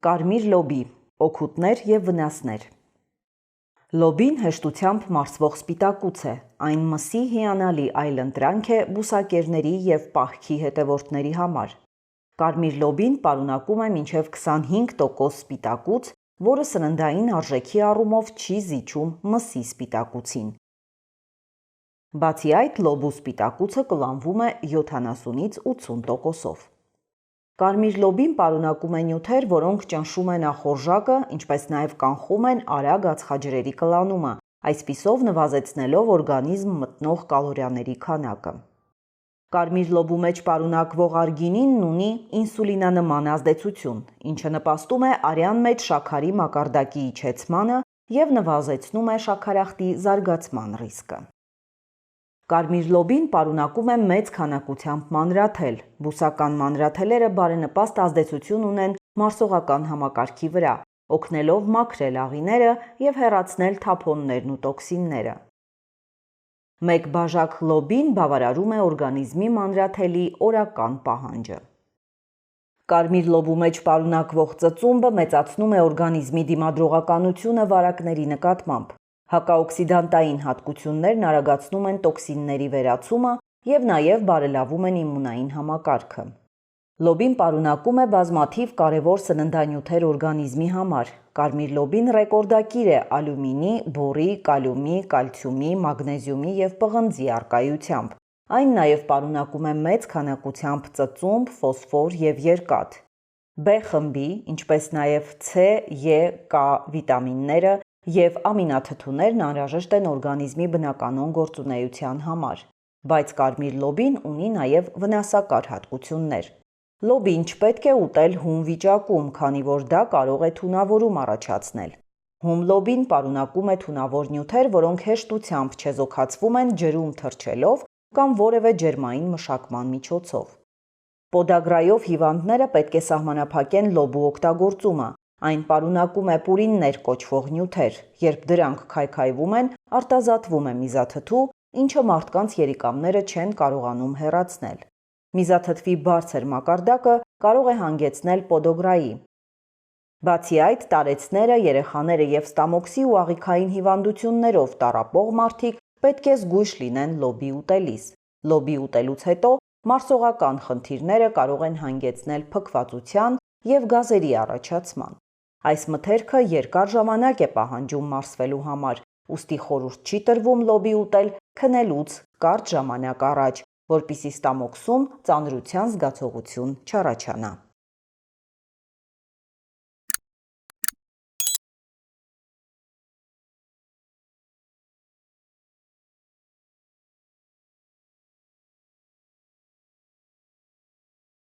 Կարմիր լոբի, օգուտներ և վնասներ։ Լոբին հեշտությամբ մարսվող սպիտակուց է, այն մսի հիանալի այլընտրանք է բուսակերների և պահքի հետևորդների համար։ Կարմիր լոբին պարունակում է մինչև 25% սպիտակուց, որը սննդային արժեքի առումով չի զիջում մսի սպիտակուցին։ Բացի այդ, լոբու սպիտակուցը կլանվում է 70-ից 80%-ով։ Կարմիր լոբին պարունակում է նյութեր, որոնք ճնշում են ախորժակը, ինչպես նաև կանխում են արագ ածխաջրերի կլանումը, այսպիսով նվազեցնելով օրգանիզմ մտնող կալորիաների քանակը։ Կարմիր լոբու մեջ պարունակվող արգինինն ունի ինսուլինանման ազդեցություն, ինչը նպաստում է արյան մեջ շաքարի մակարդակի իջեցմանը և նվազեցնում է շաքարախտի զարգացման ռիսկը։ Կարմիր լոբին պարունակում է մեծ քանակությամբ մանրաթել։ Բուսական մանրաթելերը բարենպաստ ազդեցություն ունեն մարսողական համակարգի վրա, օգնելով մաքրել աղիները և հեռացնել թափոններն ու տոքսինները։ Մեկ բաժակ լոբին բավարարում է օրգանիզմի մանրաթելի օրական պահանջը։ Կարմիր լոբու մեջ պարունակվող ծծումբը մեծացնում է օրգանիզմի դիմադրողականությունը վարակների նկատմամբ։ Հակաօքսիդանտային հատկություններն արագացնում են տոքսինների վերացումը և նաև բարելավում են իմունային համակարգը։ Լոբին պարունակում է բազմաթիվ կարևոր սննդանյութեր օրգանիզմի համար։ Կարմիր լոբին ռեկորդակիր է ալյումինի, բորի, կալիումի, կալցիումի, մագնեզիումի և պղնձի առկայությամբ։ Այն նաև պարունակում է մեծ քանակությամբ ծծումբ, ֆոսֆոր և երկաթ։ B խմբի, ինչպես նաև C, E, K վիտամինները և ամինաթթուներն անհրաժեշտ են օրգանիզմի բնականոն գործունեության համար, բայց կարմիր լոբին ունի նաև վնասակար հատկություններ։ Լոբին չպետք է ուտել հում վիճակում, քանի որ դա կարող է թունավորում առաջացնել։ Հում լոբին պարունակում է թունավոր նյութեր, որոնք հեշտությամբ չեզոքացվում են ջրում թռչելով կամ որևէ ջերմային մշակման միջոցով։ Պոդագրայով հիվանդները պետք է սահմանափակեն լոբու օգտագործումը։ Այն պարունակում է պուրիններ կոչվող նյութեր։ Երբ դրանք քայքայվում են, արտազատվում է միզաթթու, ինչը մարդկանց երիկամները չեն կարողանում հեռացնել։ Միզաթթվի բարձր մակարդակը կարող է հանգեցնել պոդոգրայի։ Բացի այդ, տարեցները, երեխաները և ստամոքսի ու աղիքային հիվանդություններով տառապող մարդիկ պետք է զգույշ լինեն լոբի ուտելիս։ Լոբի ուտելուց հետո մարսողական խնդիրները կարող են հանգեցնել փքվածության և գազերի առաջացման։ Այս մթերքը երկար ժամանակ է պահանջում մարսվելու համար, ուստի խորհուրդ չի տրվում լոբի ուտել քնելուց կարճ ժամանակ առաջ, որպեսզի ստամոքսում ծանրության զգացողություն չառաջանա։